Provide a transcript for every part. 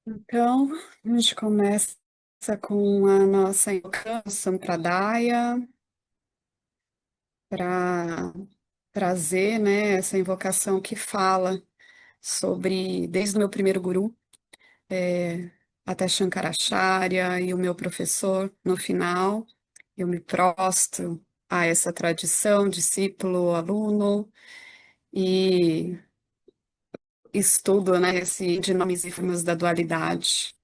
Então, a gente começa com a nossa invocação para Daia, para trazer, né, essa invocação que fala sobre, desde o meu primeiro guru, é, até Shankaracharya e o meu professor, no final, eu me prostro a essa tradição, discípulo, aluno, e estudo, né, esse de nomes e formas da dualidade.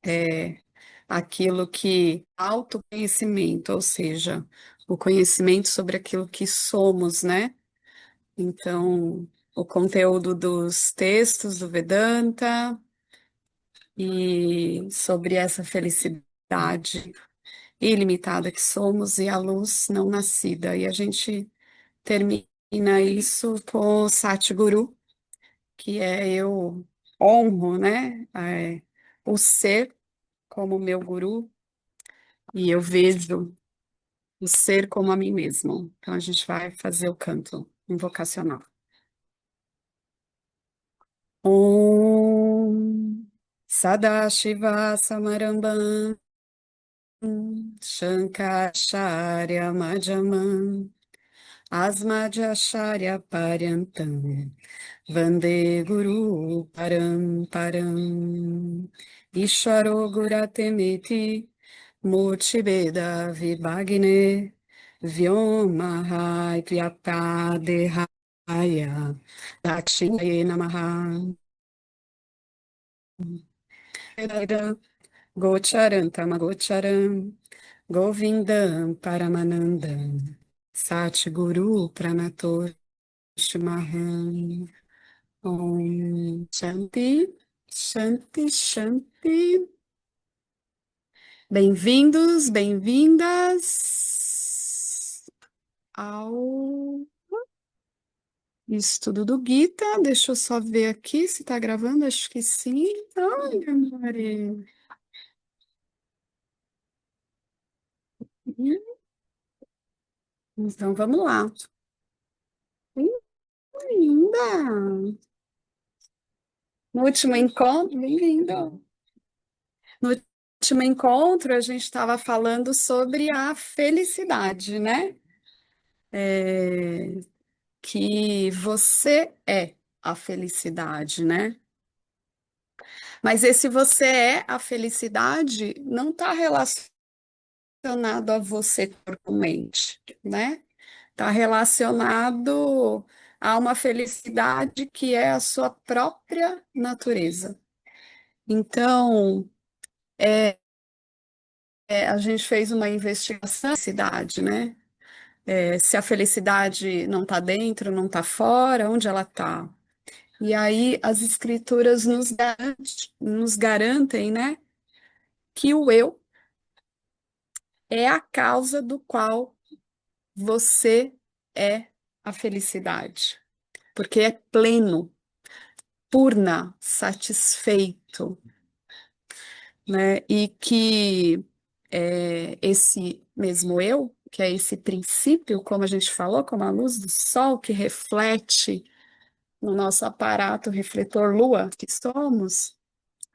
É, aquilo que autoconhecimento, ou seja, o conhecimento sobre aquilo que somos, né? Então, o conteúdo dos textos do Vedanta e sobre essa felicidade ilimitada que somos e a luz não nascida. E a gente termina isso com o Satguru, que é eu honro, né? O ser como meu guru e eu vejo o ser como a mim mesmo. Então a gente vai fazer o canto invocacional. Om Sadashiva Samarambam Shankaracharya Madhyamam Asmadhyacharya Paryantam Vande Guru Paramparam Ishvaro Guratemeti Murtibeda Vibhagne Vyomahai Vyapadehaya Dakshinaya Namaha Gocharan Tamagocharam Govindam Paramanandam Satguru Pranator Maham Om Shanti Shanti Shanti. Bem-vindos, bem-vindas ao estudo do Gita. Deixa eu só ver aqui se está gravando. Acho que sim. Olha, Maria. Então vamos lá. Bem-vinda. No último encontro, bem-vindo. No último encontro, a gente estava falando sobre a felicidade, né? É, que você é a felicidade, né? Mas esse você é a felicidade não está relacionado a você corporalmente, né? Está relacionado a uma felicidade que é a sua própria natureza. Então, a gente fez uma investigação da felicidade, né? Se a felicidade não está dentro, não está fora, onde ela está? E aí as escrituras nos garantem, né, que o eu é a causa do qual você é a felicidade, porque é pleno, purna, satisfeito, né? E que esse mesmo eu, que é esse princípio, como a gente falou, como a luz do sol que reflete no nosso aparato refletor lua que somos,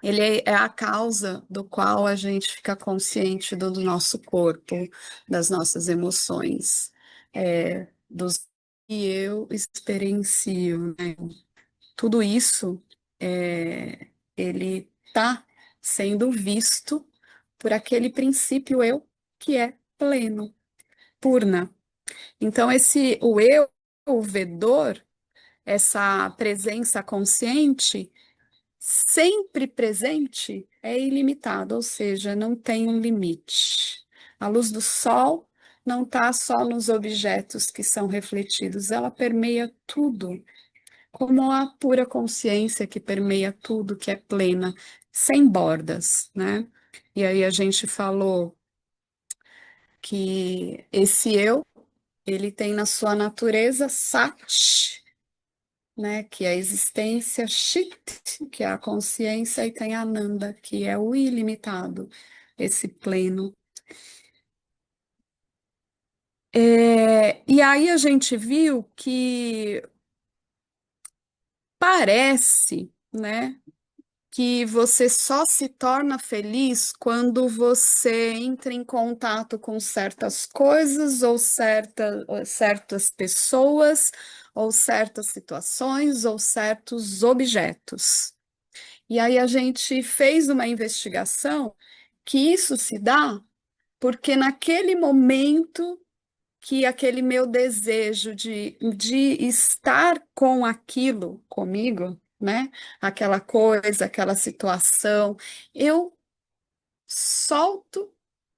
ele é a causa do qual a gente fica consciente do nosso corpo, das nossas emoções, dos que eu experiencio, né? Tudo isso, ele está sendo visto por aquele princípio eu que é pleno, purna. Então, o eu, o vedor, essa presença consciente, sempre presente, é ilimitado, ou seja, não tem um limite. A luz do sol não está só nos objetos que são refletidos, ela permeia tudo, como a pura consciência que permeia tudo, que é plena, sem bordas, né? E aí a gente falou que esse eu, ele tem na sua natureza Sat, né, que é a existência, Chit, que é a consciência, e tem Ananda, que é o ilimitado, esse pleno. E aí a gente viu que parece, né, que você só se torna feliz quando você entra em contato com certas coisas ou certas pessoas, ou certas situações, ou certos objetos. E aí a gente fez uma investigação que isso se dá porque naquele momento que aquele meu desejo de estar com aquilo comigo, né? Aquela coisa, aquela situação, eu solto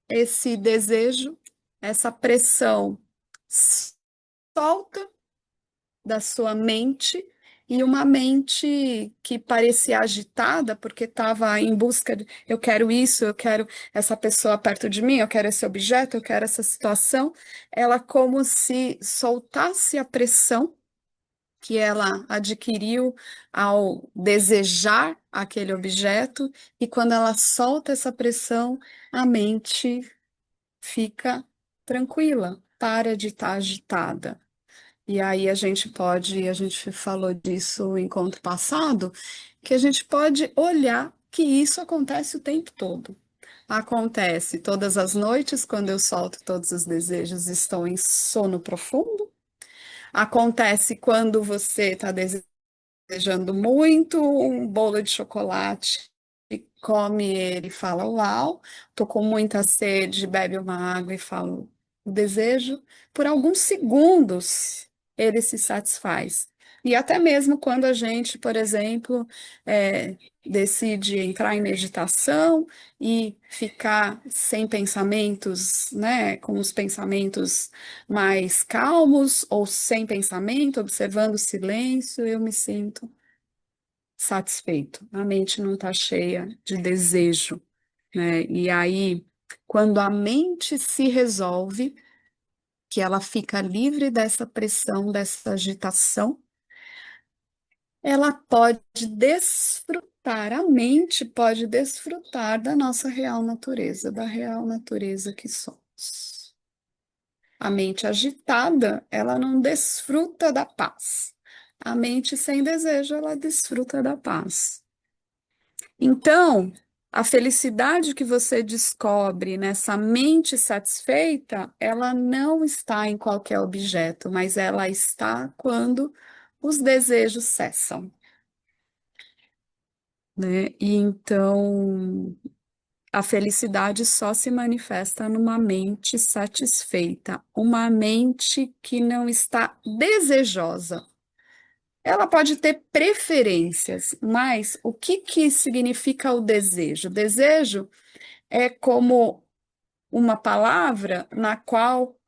esse desejo, essa pressão, solta da sua mente. E uma mente que parecia agitada, porque estava em busca de eu quero isso, eu quero essa pessoa perto de mim, eu quero esse objeto, eu quero essa situação, ela como se soltasse a pressão que ela adquiriu ao desejar aquele objeto, e quando ela solta essa pressão, a mente fica tranquila, para de estar agitada. E aí a gente falou disso no encontro passado, que a gente pode olhar que isso acontece o tempo todo. Acontece todas as noites, quando eu solto todos os desejos, estou em sono profundo. Acontece quando você está desejando muito um bolo de chocolate e come ele e fala, uau, tô com muita sede, bebe uma água e fala, o desejo, por alguns segundos, ele se satisfaz. E até mesmo quando a gente, por exemplo, decide entrar em meditação e ficar sem pensamentos, né, com os pensamentos mais calmos ou sem pensamento, observando o silêncio, eu me sinto satisfeito. A mente não está cheia de desejo, né? E aí, quando a mente se resolve, que ela fica livre dessa pressão, dessa agitação, ela pode desfrutar, a mente pode desfrutar da nossa real natureza, da real natureza que somos. A mente agitada, ela não desfruta da paz. A mente sem desejo, ela desfruta da paz. Então, a felicidade que você descobre nessa mente satisfeita, ela não está em qualquer objeto, mas ela está quando os desejos cessam, né? E então, a felicidade só se manifesta numa mente satisfeita, uma mente que não está desejosa. Ela pode ter preferências, mas o que que significa o desejo? Desejo é como uma palavra na qual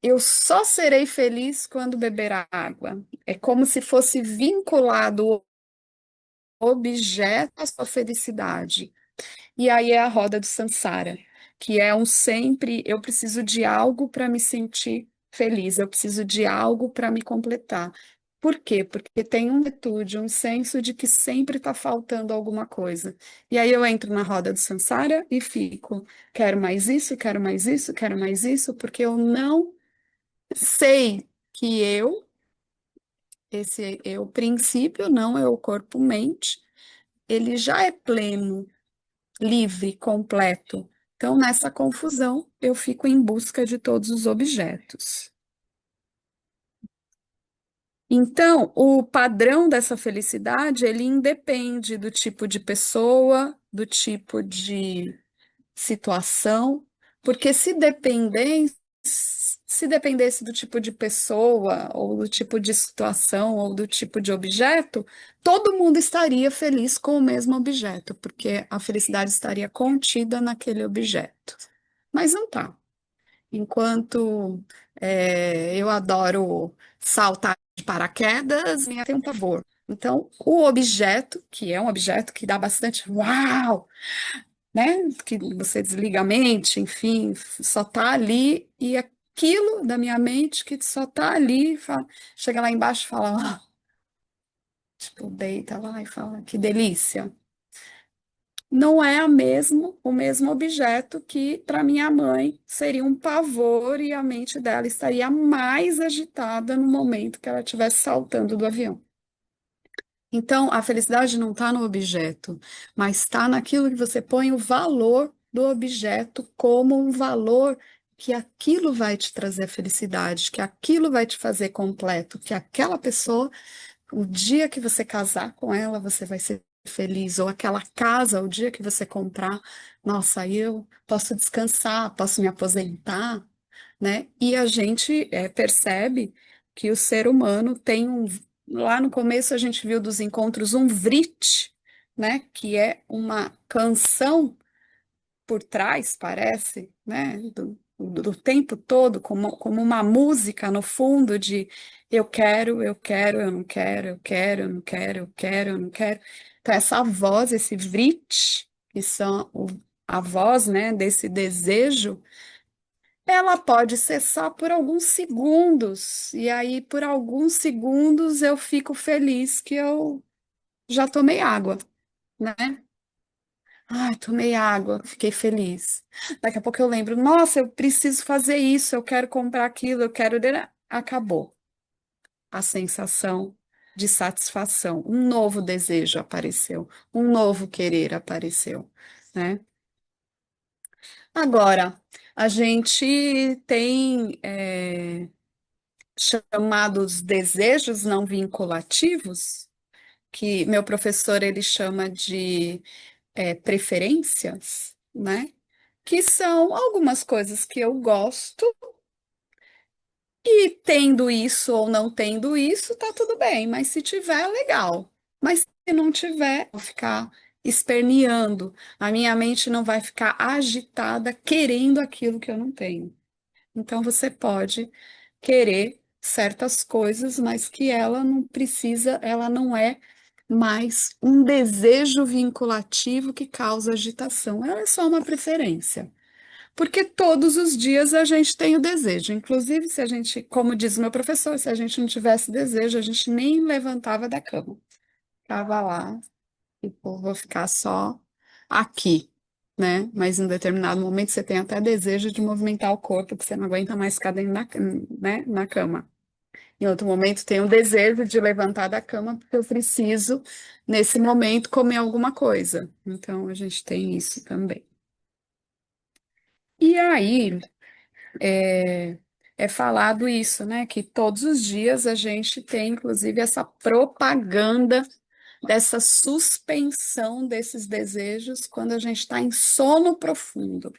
eu só serei feliz quando beber a água. É como se fosse vinculado o objeto à sua felicidade. E aí é a roda do samsara, que é um sempre, eu preciso de algo para me sentir feliz, eu preciso de algo para me completar. Por quê? Porque tem uma atitude, um senso de que sempre está faltando alguma coisa. E aí eu entro na roda do samsara e fico, quero mais isso, quero mais isso, quero mais isso, porque eu não sei que esse eu princípio, não é o corpo-mente, ele já é pleno, livre, completo. Então, nessa confusão, eu fico em busca de todos os objetos. Então, o padrão dessa felicidade, ele independe do tipo de pessoa, do tipo de situação, porque se dependesse do tipo de pessoa, ou do tipo de situação, ou do tipo de objeto, todo mundo estaria feliz com o mesmo objeto, porque a felicidade estaria contida naquele objeto. Mas não tá. Enquanto eu adoro saltar de paraquedas, minha tem um pavor. Então, o objeto, que é um objeto que dá bastante uau, né? Que você desliga a mente, enfim, só tá ali e aquilo da minha mente que só tá ali, chega lá embaixo e fala, tipo, deita lá e fala, que delícia. Não é o mesmo objeto que para minha mãe seria um pavor e a mente dela estaria mais agitada no momento que ela estivesse saltando do avião. Então, a felicidade não está no objeto, mas está naquilo que você põe o valor do objeto como um valor que aquilo vai te trazer felicidade, que aquilo vai te fazer completo, que aquela pessoa, o dia que você casar com ela, você vai ser feliz, ou aquela casa, o dia que você comprar, nossa, aí eu posso descansar, posso me aposentar, né? E a gente percebe que o ser humano tem um. Lá no começo a gente viu dos encontros um vrit, né? Que é uma canção por trás, parece, né? Do tempo todo, como uma música no fundo de eu quero, eu não quero, eu quero, eu não quero, eu quero, eu não quero. Então, essa voz, esse vrit, que são a voz, né, desse desejo, ela pode cessar por alguns segundos, e aí por alguns segundos eu fico feliz que eu já tomei água, né? Ai, tomei água, fiquei feliz. Daqui a pouco eu lembro, nossa, eu preciso fazer isso, eu quero comprar aquilo, eu quero. Acabou a sensação de satisfação. Um novo desejo apareceu, um novo querer apareceu, né? Agora, a gente tem chamados desejos não vinculativos, que meu professor ele chama de preferências, né? Que são algumas coisas que eu gosto e tendo isso ou não tendo isso, tá tudo bem, mas se tiver, legal. Mas se não tiver, vou ficar esperneando. A minha mente não vai ficar agitada querendo aquilo que eu não tenho. Então você pode querer certas coisas, mas que ela não precisa, ela não é mais um desejo vinculativo que causa agitação. Ela é só uma preferência. Porque todos os dias a gente tem o desejo. Inclusive, se a gente, como diz o meu professor, se a gente não tivesse desejo, a gente nem levantava da cama. Ficava lá, tipo, vou ficar só aqui, né? Mas em determinado momento você tem até desejo de movimentar o corpo, que você não aguenta mais ficar dentro né, na cama. Em outro momento, tem o desejo de levantar da cama, porque eu preciso, nesse momento, comer alguma coisa. Então, a gente tem isso também. E aí, é, é falado isso, né? Que todos os dias a gente tem, inclusive, essa propaganda dessa suspensão desses desejos quando a gente está em sono profundo.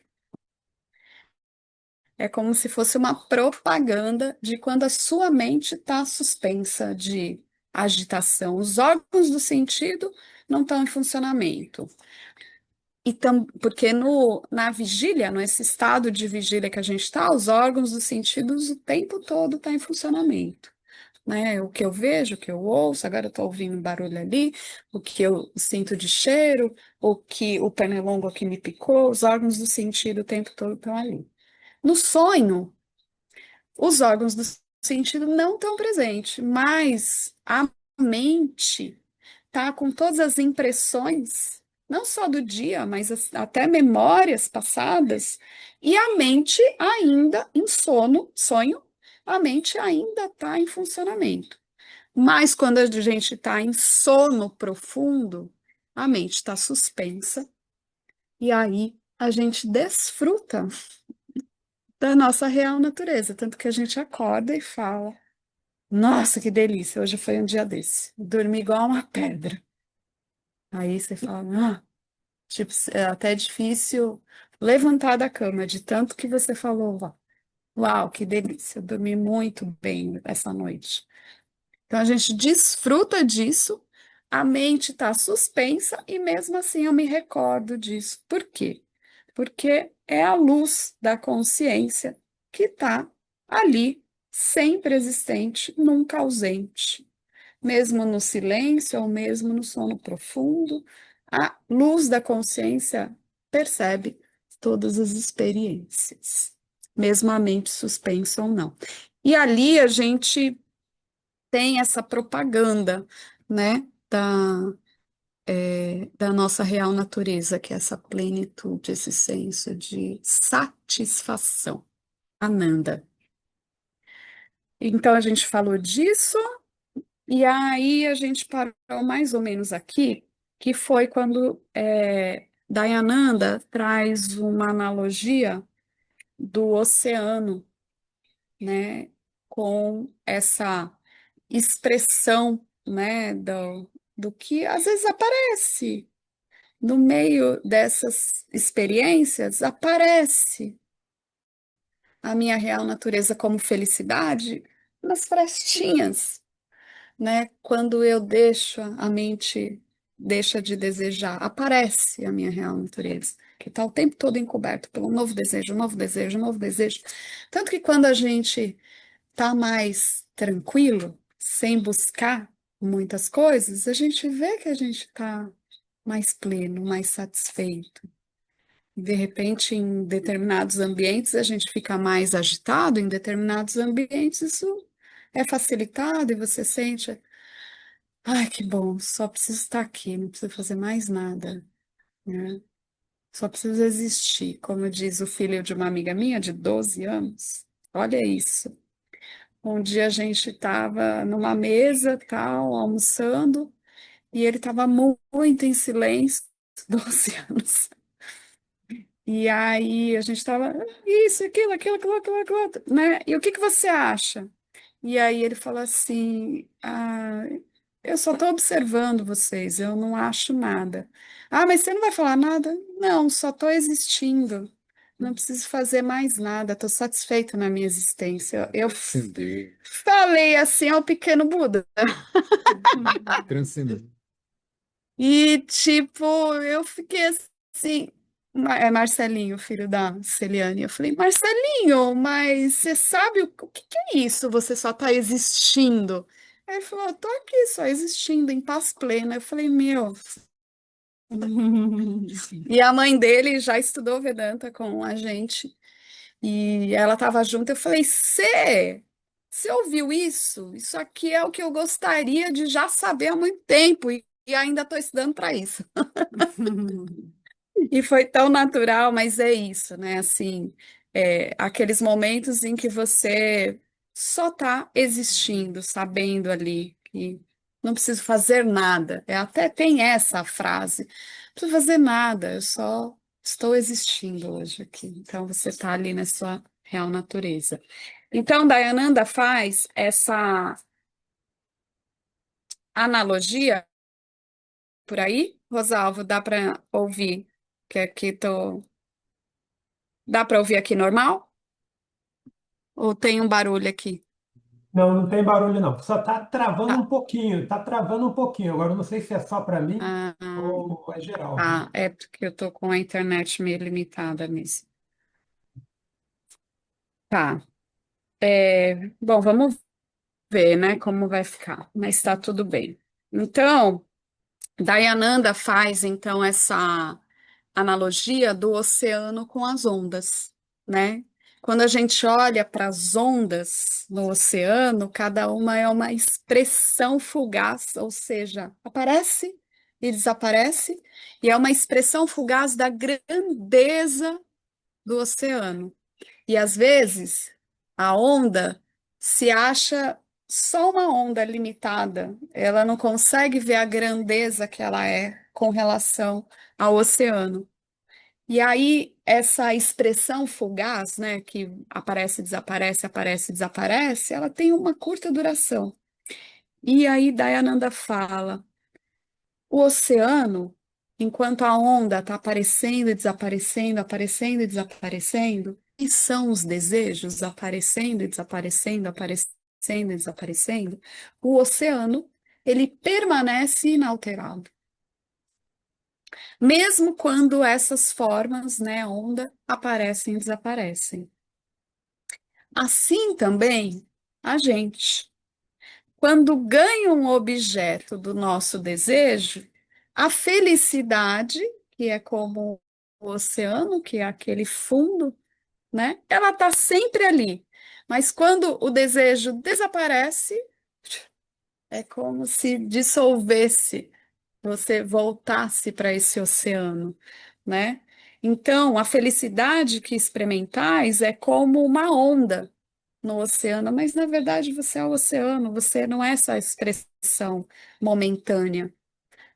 É como se fosse uma propaganda de quando a sua mente está suspensa de agitação. Os órgãos do sentido não estão em funcionamento. Porque na vigília, nesse estado de vigília que a gente está, os órgãos dos sentidos o tempo todo estão em funcionamento. Né? O que eu vejo, o que eu ouço, agora eu estou ouvindo um barulho ali, o que eu sinto de cheiro, o pernilongo que me picou, os órgãos do sentido o tempo todo estão ali. No sonho, os órgãos do sentido não estão presentes, mas a mente está com todas as impressões, não só do dia, mas até memórias passadas, e a mente ainda em sonho, a mente ainda está em funcionamento. Mas quando a gente está em sono profundo, a mente está suspensa, e aí a gente desfruta da nossa real natureza, tanto que a gente acorda e fala: Nossa, que delícia, hoje foi um dia desse. Dormi igual uma pedra. Aí você fala: tipo, é até difícil levantar da cama, de tanto que você falou lá. Uau, que delícia, eu dormi muito bem essa noite. Então a gente desfruta disso, a mente está suspensa e mesmo assim eu me recordo disso. Por quê? Porque é a luz da consciência que está ali, sempre existente, nunca ausente. Mesmo no silêncio ou mesmo no sono profundo, a luz da consciência percebe todas as experiências, mesmo a mente suspensa ou não. E ali a gente tem essa propaganda, né, da nossa real natureza, que é essa plenitude, esse senso de satisfação. Ananda. Então a gente falou disso. E aí a gente parou mais ou menos aqui, que foi quando Dayananda traz uma analogia do oceano, né, com essa expressão, né, do que às vezes aparece no meio dessas experiências, aparece a minha real natureza como felicidade nas frestinhas, né? Quando eu deixo a mente deixa de desejar, aparece a minha real natureza, que está o tempo todo encoberto por um novo desejo, um novo desejo, um novo desejo. Tanto que quando a gente está mais tranquilo, sem buscar muitas coisas, a gente vê que a gente está mais pleno, mais satisfeito. De repente, em determinados ambientes, a gente fica mais agitado, em determinados ambientes, isso é facilitado e você sente, ai, que bom, só preciso estar aqui, não preciso fazer mais nada, né? Só preciso existir, como diz o filho de uma amiga minha, de 12 anos. Olha isso. Um dia a gente estava numa mesa, tal, almoçando, e ele estava muito em silêncio, 12 anos. E aí a gente estava, isso, aquilo, outro", né? E o que que você acha? E aí ele falou assim, eu só estou observando vocês, eu não acho nada. Ah, mas você não vai falar nada? Não, só estou existindo. Não preciso fazer mais nada, estou satisfeita na minha existência. Eu Transcender. falei assim ao pequeno Buda. Transcender. E, tipo, eu fiquei assim. É Marcelinho, filho da Celiane. Eu falei, Marcelinho, mas você sabe o que que é isso? Você só tá existindo. Aí ele falou, eu tô aqui só existindo, em paz plena. Eu falei, meu. E a mãe dele já estudou Vedanta com a gente. E ela estava junto. Eu falei, você ouviu isso? Isso aqui é o que eu gostaria de já saber há muito tempo. E ainda estou estudando para isso. E foi tão natural, mas é isso, né? Assim, aqueles momentos em que você só está existindo, sabendo ali que não preciso fazer nada. Até tem essa frase, não preciso fazer nada, eu só estou existindo hoje aqui. Então você está ali na sua real natureza. Então, Dayananda faz essa analogia por aí. Rosalvo, dá para ouvir? Que aqui tô. Dá para ouvir aqui normal? Ou tem um barulho aqui? Não, não tem barulho não. Só está travando Tá. um pouquinho, está travando um pouquinho. Agora eu não sei se é só para mim Ah, ou é geral. é porque eu tô com a internet meio limitada mesmo. Tá. Bom, vamos ver, né, como vai ficar. Mas tá tudo bem. Então, Dayananda faz então essa analogia do oceano com as ondas, né? Quando a gente olha para as ondas no oceano, cada uma é uma expressão fugaz, ou seja, aparece e desaparece, e é uma expressão fugaz da grandeza do oceano. E às vezes a onda se acha só uma onda limitada, ela não consegue ver a grandeza que ela é com relação ao oceano. E aí, essa expressão fugaz, né, que aparece, desaparece, aparece, desaparece, ela tem uma curta duração. E aí, Dayananda fala: o oceano, enquanto a onda está aparecendo e desaparecendo, aparecendo e desaparecendo, e são os desejos aparecendo e desaparecendo, aparecendo e desaparecendo, o oceano, ele permanece inalterado. Mesmo quando essas formas, né, onda, aparecem e desaparecem. Assim também a gente, quando ganha um objeto do nosso desejo, a felicidade, que é como o oceano, que é aquele fundo, né, ela está sempre ali. Mas quando o desejo desaparece, é como se dissolvesse, você voltasse para esse oceano, né? Então, a felicidade que experimentais é como uma onda, no oceano, mas na verdade você é o oceano, você não é essa expressão momentânea,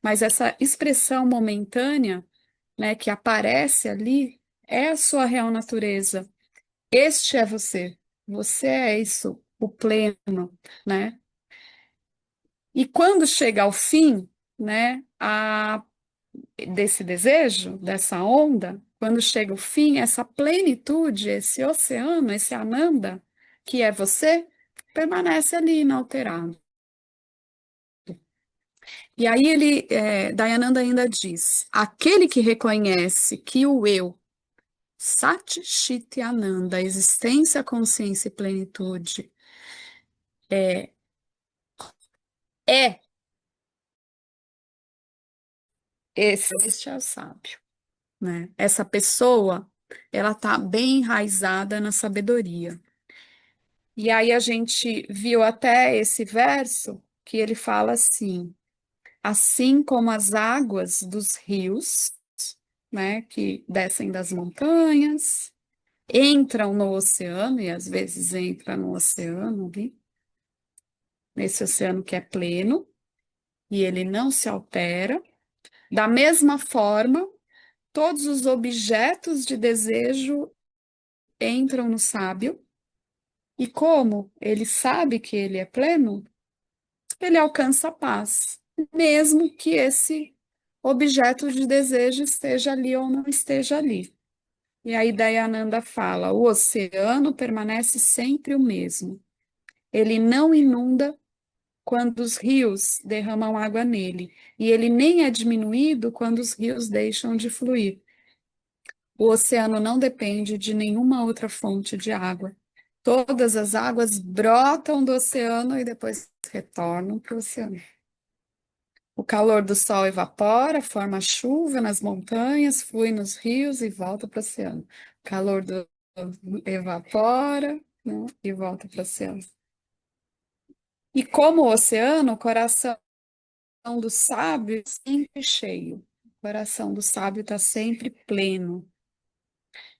mas essa expressão momentânea, né, que aparece ali, é a sua real natureza. Este é você. Você é isso, o pleno, né? E quando chega ao fim, né, desse desejo, dessa onda, quando chega o fim, essa plenitude, esse oceano, esse Ananda, que é você, permanece ali inalterado. E aí Dayananda ainda diz, aquele que reconhece que o eu, Sat Chit Ananda, existência, consciência e plenitude, é este é o sábio, né? Essa pessoa, ela está bem enraizada na sabedoria. E aí a gente viu até esse verso que ele fala assim: assim como as águas dos rios, né, que descem das montanhas, entram no oceano, e às vezes entra no oceano ali, nesse oceano que é pleno, e ele não se altera. Da mesma forma, todos os objetos de desejo entram no sábio, e como ele sabe que ele é pleno, ele alcança a paz, mesmo que esse objeto de desejo esteja ali ou não esteja ali. E aí Dayananda fala: o oceano permanece sempre o mesmo. Ele não inunda quando os rios derramam água nele, e ele nem é diminuído quando os rios deixam de fluir. O oceano não depende de nenhuma outra fonte de água. Todas as águas brotam do oceano e depois retornam para o oceano. O calor do sol evapora, forma chuva nas montanhas, flui nos rios e volta para o oceano. O calor do evapora, né, e volta para o oceano. E como o oceano, o coração do sábio é sempre cheio. O coração do sábio está sempre pleno.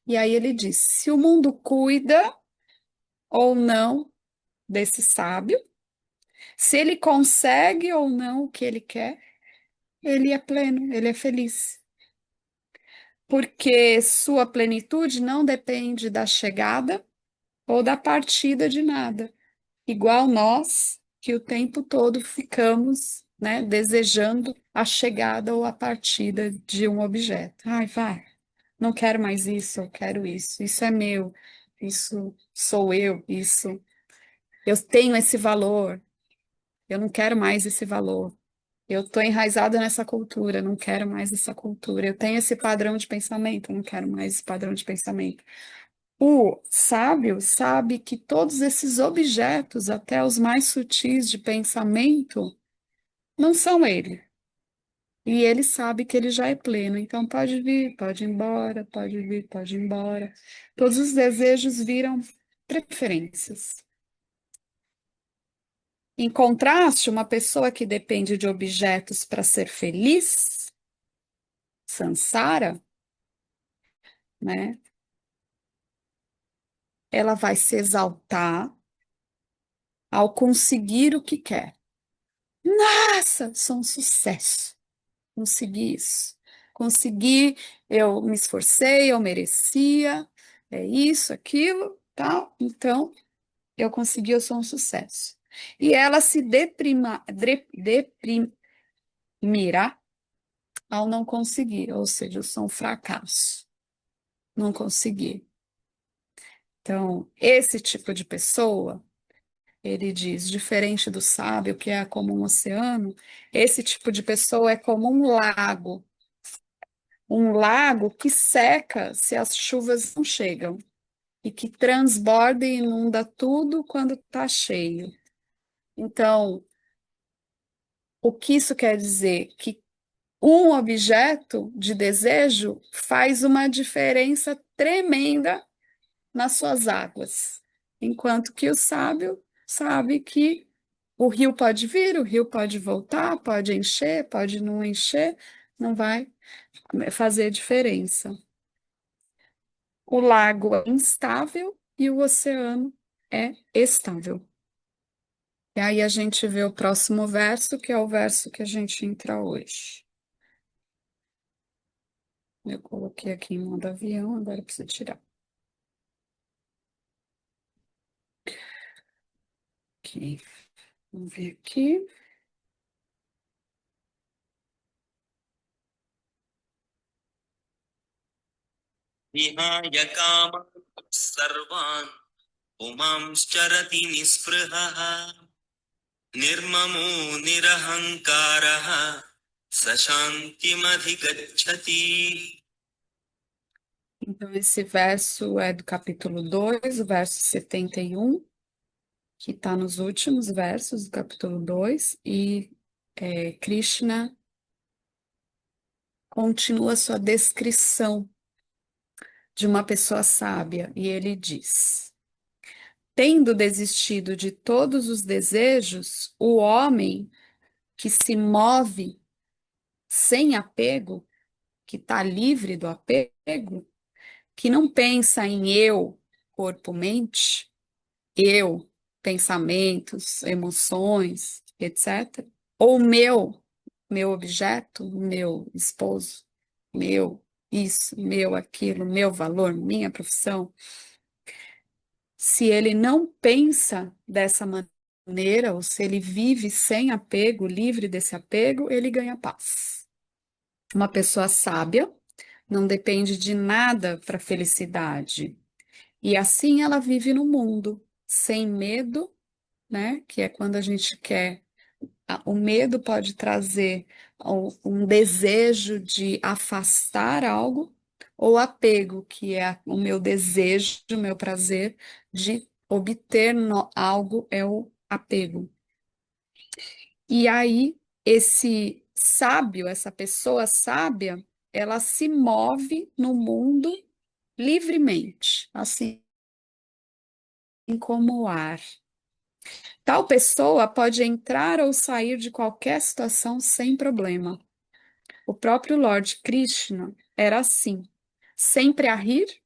E aí ele diz: se o mundo cuida ou não desse sábio, se ele consegue ou não o que ele quer, ele é pleno, ele é feliz. Porque sua plenitude não depende da chegada ou da partida de nada. Igual nós, que o tempo todo ficamos, né, desejando a chegada ou a partida de um objeto. Ai, vai, não quero mais isso, eu quero isso. Isso é meu, isso sou eu, isso. Eu tenho esse valor, eu não quero mais esse valor. Eu estou enraizada nessa cultura, não quero mais essa cultura. Eu tenho esse padrão de pensamento, não quero mais esse padrão de pensamento. O sábio sabe que todos esses objetos, até os mais sutis de pensamento, não são ele. E ele sabe que ele já é pleno, então pode vir, pode ir embora, pode vir, pode ir embora. Todos os desejos viram preferências. Em contraste, uma pessoa que depende de objetos para ser feliz, samsara, né? Ela vai se exaltar ao conseguir o que quer. Nossa, sou um sucesso. Consegui isso. Consegui, eu me esforcei, eu merecia, é isso, aquilo, tal. Então, eu consegui, eu sou um sucesso. E ela se deprimirá ao não conseguir, ou seja, eu sou um fracasso. Não consegui. Então, esse tipo de pessoa, ele diz, diferente do sábio, que é como um oceano, esse tipo de pessoa é como um lago que seca se as chuvas não chegam e que transborda e inunda tudo quando está cheio. Então, o que isso quer dizer? Que um objeto de desejo faz uma diferença tremenda nas suas águas, enquanto que o sábio sabe que o rio pode vir, o rio pode voltar, pode encher, pode não encher, não vai fazer diferença. O lago é instável e o oceano é estável. E aí a gente vê o próximo verso, que é o verso que a gente entra hoje. Eu coloquei aqui em modo avião, agora eu preciso tirar. Aqui. Vamos ver aqui. विहाय कामान् सर्वान् पुमांश्चरति निःस्पृहः निर्ममो निरहङ्कारः स शान्तिमधिगच्छति. Então, esse verso é do capítulo 2, o verso 71, que está nos últimos versos do capítulo 2, e Krishna continua sua descrição de uma pessoa sábia, e ele diz: tendo desistido de todos os desejos, o homem que se move sem apego, que está livre do apego, que não pensa em eu, corpo, mente, eu, pensamentos, emoções, etc. Ou meu objeto, meu esposo, meu isso, meu aquilo, meu valor, minha profissão. Se ele não pensa dessa maneira, ou se ele vive sem apego, livre desse apego, ele ganha paz. Uma pessoa sábia não depende de nada para a felicidade. E assim ela vive no mundo, sem medo, né? Que é quando a gente quer. O medo pode trazer um desejo de afastar algo, ou apego, que é o meu desejo, o meu prazer de obter algo, é o apego. E aí, esse sábio, essa pessoa sábia, ela se move no mundo livremente, assim como o ar. Tal pessoa pode entrar ou sair de qualquer situação sem problema. O próprio Lord Krishna era assim, sempre a rir,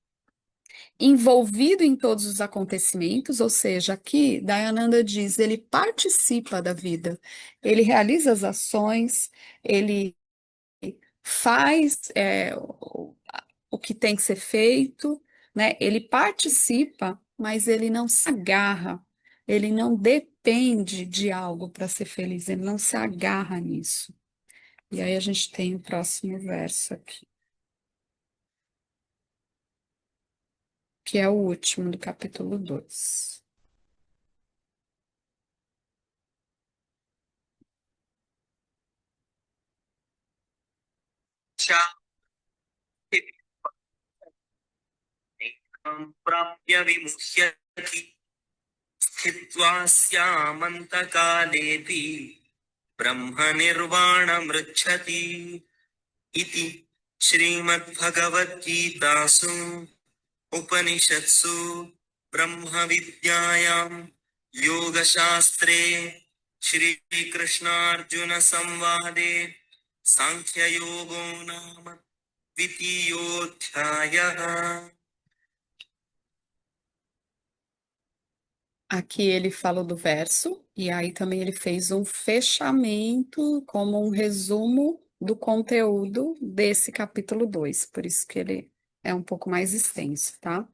envolvido em todos os acontecimentos, ou seja, aqui Dayananda diz, ele participa da vida, ele realiza as ações, ele faz o que tem que ser feito, né? Ele participa, mas ele não se agarra, ele não depende de algo para ser feliz, ele não se agarra nisso. E aí a gente tem o próximo verso aqui, que é o último do capítulo 2. प्राप्य विमुह्यति स्थित्वा स्यामन्तकालेऽपि ब्रह्मनिर्वाणमृच्छति इति श्रीमद्भगवद्गीतासु उपनिषत्सु ब्रह्मविद्यायां योगशास्त्रे श्रीकृष्णार्जुनसंवादे साङ्ख्ययोगो नाम द्वितीयोऽध्यायः. Aqui ele falou do verso, e aí também ele fez um fechamento, como um resumo do conteúdo desse capítulo 2, por isso que ele é um pouco mais extenso, tá?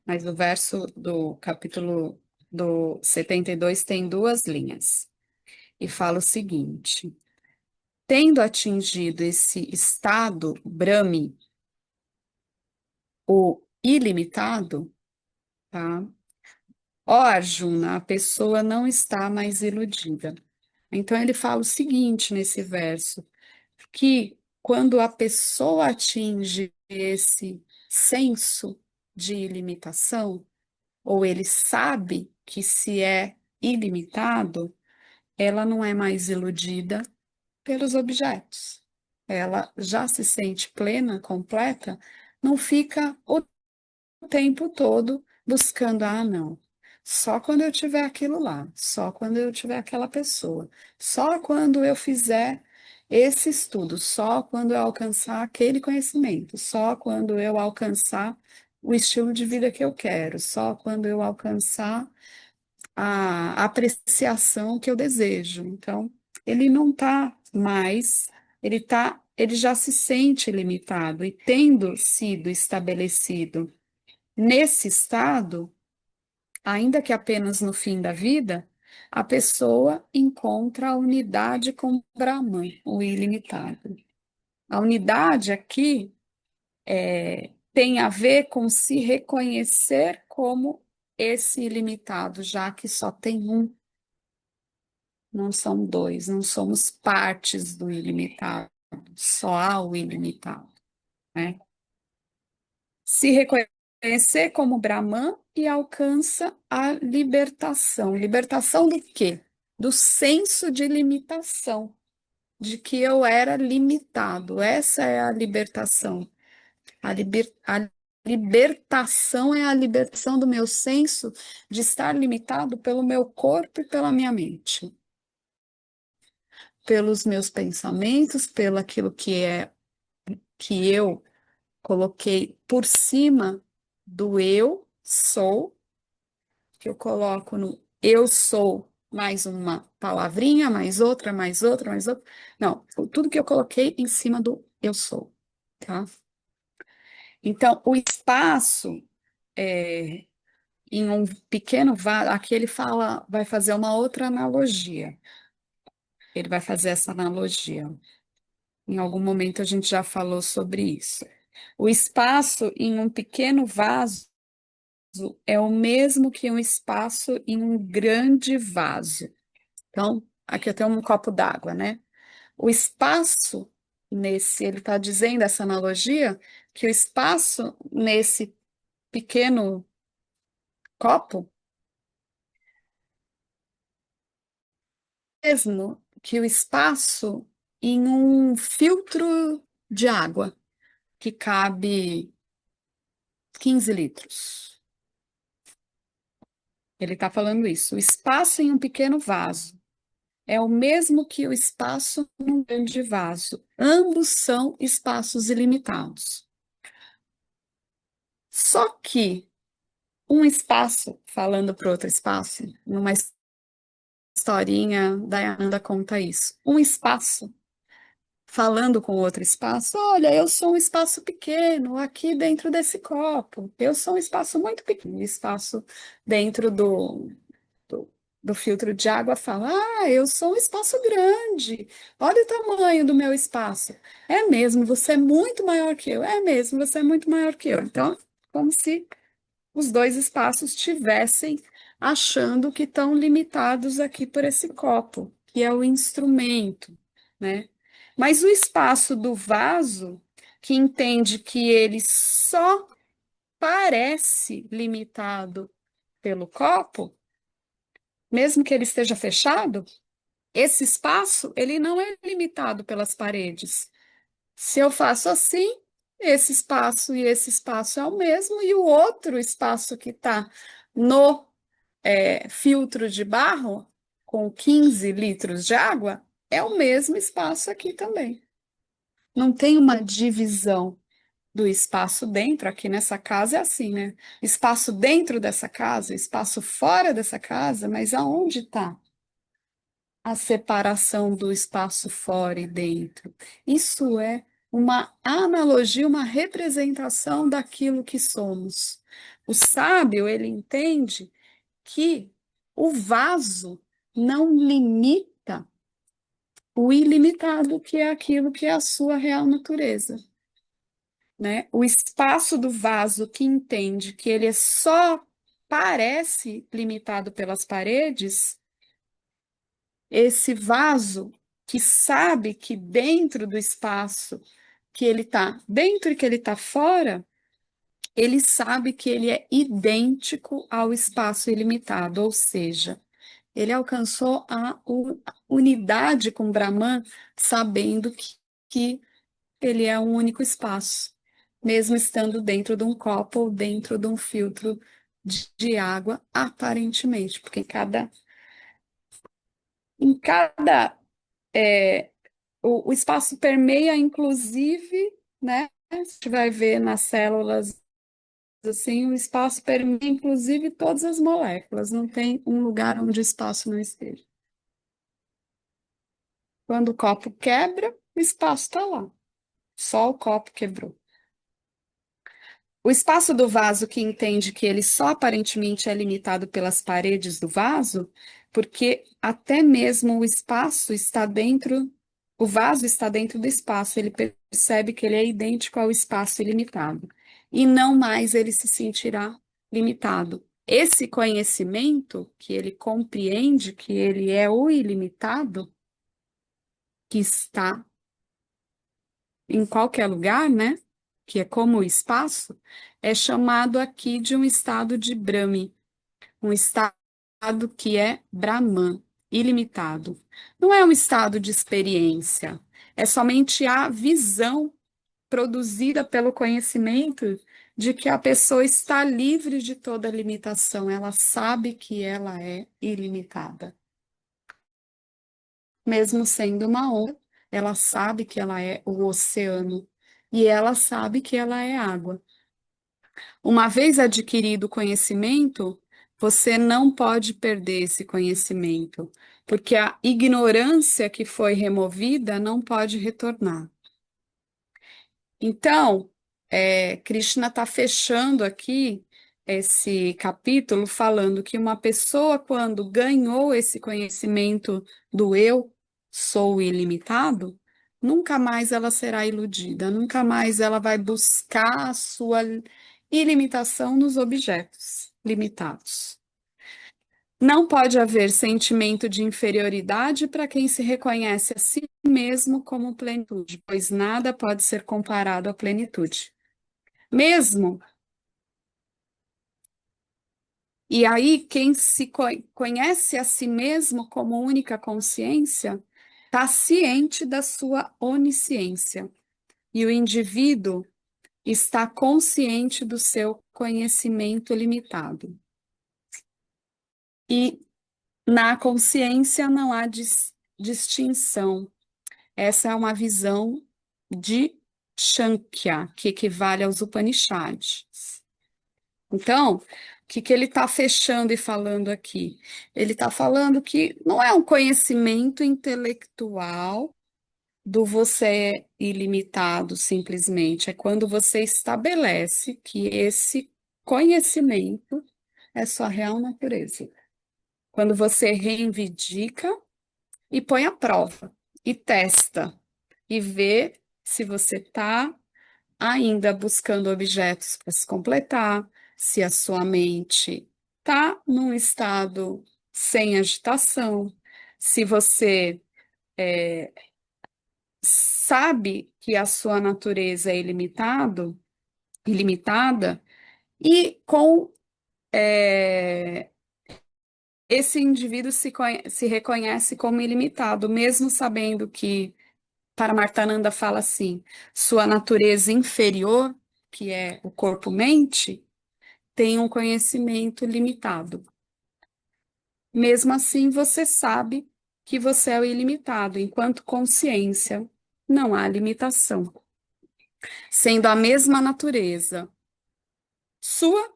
Mas o verso do capítulo do 72 tem duas linhas, e fala o seguinte: tendo atingido esse estado Brahmi, o ilimitado, tá? Ó Arjuna, a pessoa não está mais iludida. Então ele fala o seguinte nesse verso, que quando a pessoa atinge esse senso de ilimitação, ou ele sabe que se é ilimitado, ela não é mais iludida pelos objetos. Ela já se sente plena, completa, não fica o tempo todo buscando, ah, não. Só quando eu tiver aquilo lá, só quando eu tiver aquela pessoa, só quando eu fizer esse estudo, só quando eu alcançar aquele conhecimento, só quando eu alcançar o estilo de vida que eu quero, só quando eu alcançar a apreciação que eu desejo. Então, ele não está mais, ele já se sente limitado e tendo sido estabelecido nesse estado, ainda que apenas no fim da vida, a pessoa encontra a unidade com Brahman, o ilimitado. A unidade aqui tem a ver com se reconhecer como esse ilimitado, já que só tem um, não são dois, não somos partes do ilimitado, só há o ilimitado, né? Se reconhecer como Brahman e alcança a libertação. Libertação do quê? Do senso de limitação, de que eu era limitado. Essa é a libertação. A libertação é a libertação do meu senso de estar limitado pelo meu corpo e pela minha mente, pelos meus pensamentos, pelo aquilo que eu coloquei por cima do eu sou, que eu coloco no eu sou mais uma palavrinha, mais outra, mais outra, mais outra. Não, tudo que eu coloquei em cima do eu sou, tá? Então, o espaço em um pequeno vaso, aqui ele fala, vai fazer uma outra analogia. Ele vai fazer essa analogia. Em algum momento a gente já falou sobre isso. O espaço em um pequeno vaso é o mesmo que um espaço em um grande vaso. Então, aqui eu tenho um copo d'água, né? O espaço ele está dizendo essa analogia, que o espaço nesse pequeno copo, mesmo que o espaço em um filtro de água, que cabe 15 litros. Ele está falando isso. O espaço em um pequeno vaso é o mesmo que o espaço num grande vaso. Ambos são espaços ilimitados. Só que um espaço, falando para outro espaço, numa historinha, Dayananda conta isso. Um espaço, falando com outro espaço, olha, eu sou um espaço pequeno aqui dentro desse copo. Eu sou um espaço muito pequeno. O espaço dentro do, do filtro de água fala: ah, eu sou um espaço grande, olha o tamanho do meu espaço. É mesmo, você é muito maior que eu. É mesmo, você é muito maior que eu. Então, como se os dois espaços tivessem achando que estão limitados aqui por esse copo, que é o instrumento, né? Mas o espaço do vaso, que entende que ele só parece limitado pelo copo, mesmo que ele esteja fechado, esse espaço, ele não é limitado pelas paredes. Se eu faço assim, esse espaço e esse espaço é o mesmo, e o outro espaço que está no filtro de barro, com 15 litros de água, é o mesmo espaço aqui também. Não tem uma divisão do espaço dentro, aqui nessa casa é assim, né? Espaço dentro dessa casa, espaço fora dessa casa, mas aonde está a separação do espaço fora e dentro? Isso é uma analogia, uma representação daquilo que somos. O sábio, ele entende que o vaso não limita o ilimitado, que é aquilo que é a sua real natureza, né? O espaço do vaso que entende que ele só parece limitado pelas paredes, esse vaso que sabe que dentro do espaço que ele está dentro e que ele está fora, ele sabe que ele é idêntico ao espaço ilimitado, ou seja, ele alcançou a unidade com Brahman, sabendo que ele é um único espaço, mesmo estando dentro de um copo ou dentro de um filtro de água, aparentemente, porque em cada o espaço permeia, inclusive, né? A gente vai ver nas células assim, o espaço permeia inclusive todas as moléculas, não tem um lugar onde o espaço não esteja. Quando o copo quebra, o espaço está lá, só o copo quebrou. O espaço do vaso que entende que ele só aparentemente é limitado pelas paredes do vaso, porque até mesmo o espaço está dentro, o vaso está dentro do espaço, ele percebe que ele é idêntico ao espaço ilimitado, e não mais ele se sentirá limitado. Esse conhecimento que ele compreende que ele é o ilimitado, que está em qualquer lugar, né? Que é como o espaço, é chamado aqui de um estado de Brahmi, um estado que é Brahman, ilimitado. Não é um estado de experiência, é somente a visão produzida pelo conhecimento de que a pessoa está livre de toda limitação, ela sabe que ela é ilimitada. Mesmo sendo uma onda, ela sabe que ela é o oceano e ela sabe que ela é água. Uma vez adquirido o conhecimento, você não pode perder esse conhecimento, porque a ignorância que foi removida não pode retornar. Então, Krishna está fechando aqui esse capítulo falando que uma pessoa, quando ganhou esse conhecimento do eu sou ilimitado, nunca mais ela será iludida, nunca mais ela vai buscar a sua ilimitação nos objetos limitados. Não pode haver sentimento de inferioridade para quem se reconhece a si mesmo como plenitude, pois nada pode ser comparado à plenitude. Mesmo, e aí quem se conhece a si mesmo como única consciência, está ciente da sua onisciência. E o indivíduo está consciente do seu conhecimento limitado. E na consciência não há distinção. Essa é uma visão de Shankya, que equivale aos Upanishads. Então, o que que ele está fechando e falando aqui? Ele está falando que não é um conhecimento intelectual do você é ilimitado, simplesmente. É quando você estabelece que esse conhecimento é sua real natureza. Quando você reivindica e põe à prova, e testa, e vê se você está ainda buscando objetos para se completar, se a sua mente está num estado sem agitação, se você sabe que a sua natureza é ilimitada, e com esse indivíduo se reconhece como ilimitado, mesmo sabendo que Paramartananda fala assim, sua natureza inferior, que é o corpo-mente, tem um conhecimento limitado. Mesmo assim, você sabe que você é o ilimitado, enquanto consciência não há limitação. Sendo a mesma natureza sua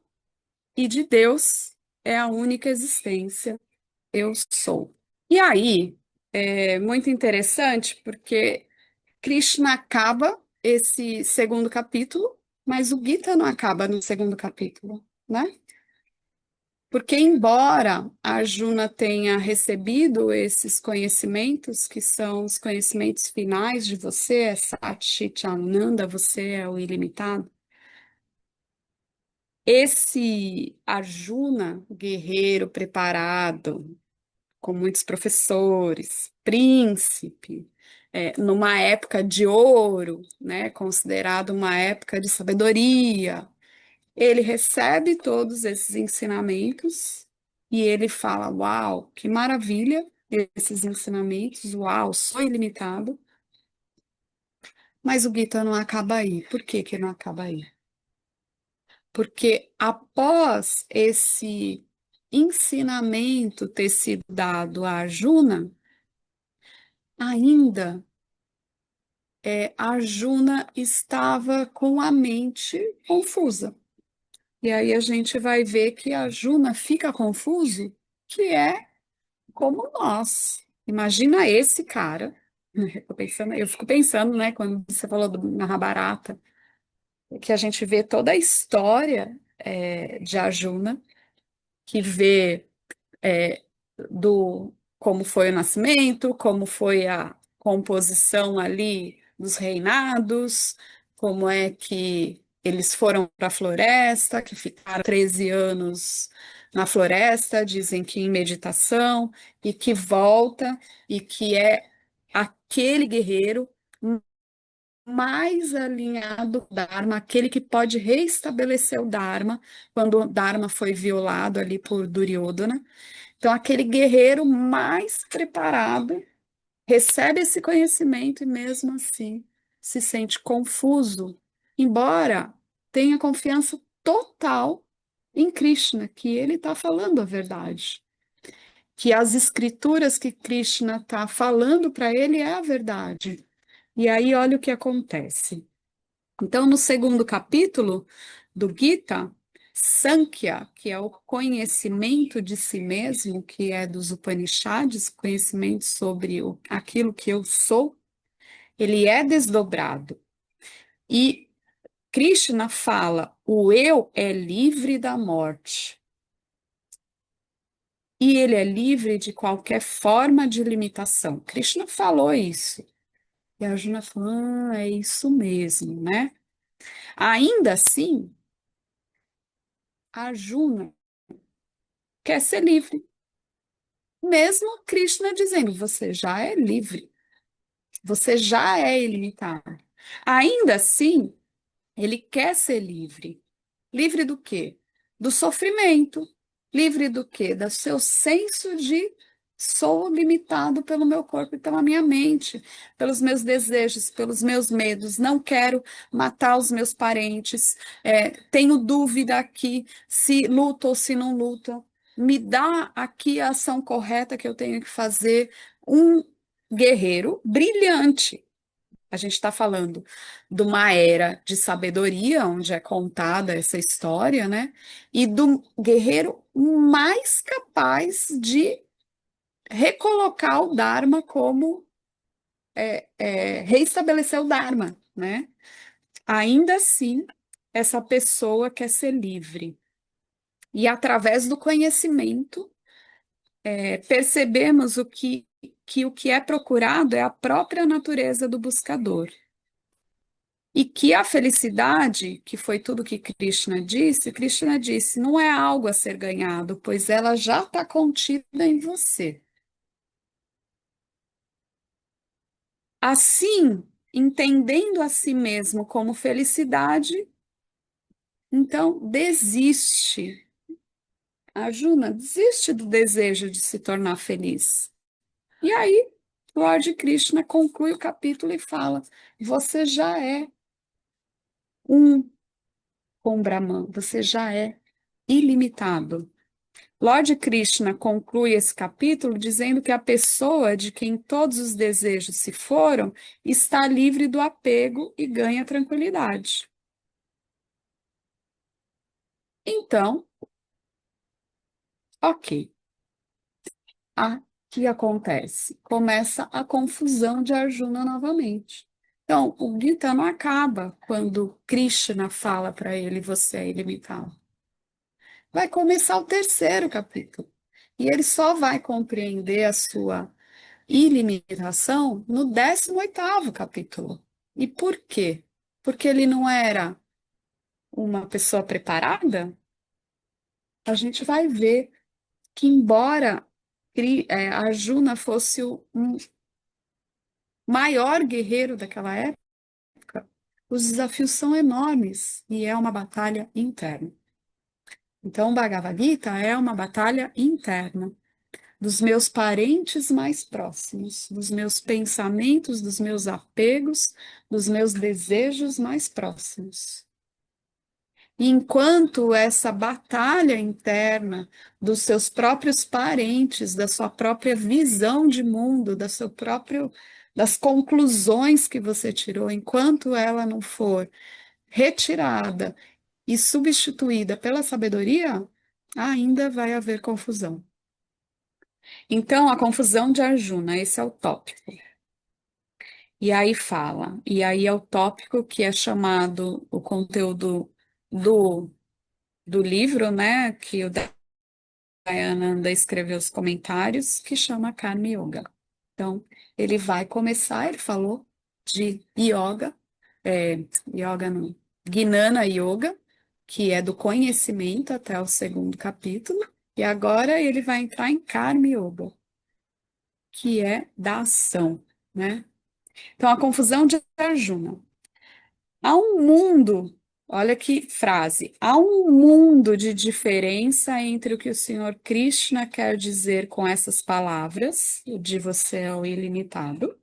e de Deus, é a única existência, eu sou. E aí, é muito interessante porque Krishna acaba esse segundo capítulo, mas o Gita não acaba no segundo capítulo, né? Porque, embora a Arjuna tenha recebido esses conhecimentos, que são os conhecimentos finais de você, é Sat Chit Ananda, você é o ilimitado, esse Arjuna, guerreiro preparado, com muitos professores, príncipe, numa época de ouro, né, considerado uma época de sabedoria. Ele recebe todos esses ensinamentos e ele fala: Uau, que maravilha esses ensinamentos, uau, sou ilimitado. Mas o Gita não acaba aí. Por que que não acaba aí? Porque após esse ensinamento ter sido dado a Arjuna, ainda Arjuna estava com a mente confusa. E aí a gente vai ver que a Juna fica confuso, que é como nós. Imagina esse cara. Eu fico pensando, né, quando você falou do Mahabharata, que a gente vê toda a história de Arjuna, que vê é, do como foi o nascimento, como foi a composição ali dos reinados, como é que eles foram para a floresta, que ficaram 13 anos na floresta, dizem que em meditação, e que volta, e que é aquele guerreiro mais alinhado com o Dharma, aquele que pode reestabelecer o Dharma, quando o Dharma foi violado ali por Duryodhana. Então, aquele guerreiro mais preparado recebe esse conhecimento e, mesmo assim, se sente confuso, embora tenha confiança total em Krishna, que ele está falando a verdade, que as escrituras que Krishna está falando para ele é a verdade. E aí, olha o que acontece. Então, no segundo capítulo do Gita, Sankhya, que é o conhecimento de si mesmo, que é dos Upanishads, conhecimento sobre aquilo que eu sou, ele é desdobrado. E Krishna fala: o eu é livre da morte. E ele é livre de qualquer forma de limitação. Krishna falou isso. E a Arjuna falou: é isso mesmo, né? Ainda assim, Arjuna quer ser livre. Mesmo Krishna dizendo, você já é livre, você já é ilimitado. Ainda assim, ele quer ser livre. Livre do quê? Do sofrimento. Livre do quê? Do seu senso de sou limitado pelo meu corpo e pela minha mente, pelos meus desejos, pelos meus medos. Não quero matar os meus parentes. Tenho dúvida aqui se luta ou se não luta. Me dá aqui a ação correta que eu tenho que fazer. Um guerreiro brilhante. A gente está falando de uma era de sabedoria, onde é contada essa história, né? E do guerreiro mais capaz de recolocar o Dharma como reestabelecer o Dharma, né? Ainda assim, essa pessoa quer ser livre. E através do conhecimento, percebemos que o que é procurado é a própria natureza do buscador. E que a felicidade, que foi tudo que Krishna disse, não é algo a ser ganhado, pois ela já está contida em você. Assim, entendendo a si mesmo como felicidade, então desiste. Arjuna, desiste do desejo de se tornar feliz. E aí, Lord Krishna conclui o capítulo e fala: você já é um com Brahman, você já é ilimitado. Lord Krishna conclui esse capítulo dizendo que a pessoa de quem todos os desejos se foram está livre do apego e ganha tranquilidade. Então, ok. O que acontece? Começa a confusão de Arjuna novamente. Então, o Gita não acaba quando Krishna fala para ele: você é ilimitado. Vai começar o terceiro capítulo. E ele só vai compreender a sua ilimitação no 18º capítulo. E por quê? Porque ele não era uma pessoa preparada? A gente vai ver que, embora Arjuna fosse o maior guerreiro daquela época, os desafios são enormes e é uma batalha interna. Então, o Bhagavad Gita é uma batalha interna dos meus parentes mais próximos, dos meus pensamentos, dos meus apegos, dos meus desejos mais próximos. E enquanto essa batalha interna dos seus próprios parentes, da sua própria visão de mundo, das conclusões que você tirou, enquanto ela não for retirada e substituída pela sabedoria, ainda vai haver confusão. Então, a confusão de Arjuna, esse é o tópico. E aí fala, e aí é o tópico que é chamado o conteúdo do, do livro, né, que o Dayananda escreveu os comentários, que chama Karma Yoga. Então, ele vai começar, ele falou de yoga, yoga não, Gnana Yoga, que é do conhecimento até o segundo capítulo, e agora ele vai entrar em Karma Yoga, que é da ação, né? Então, a confusão de Arjuna. Há um mundo, olha que frase, há um mundo de diferença entre o que o Senhor Krishna quer dizer com essas palavras, de você é o ilimitado,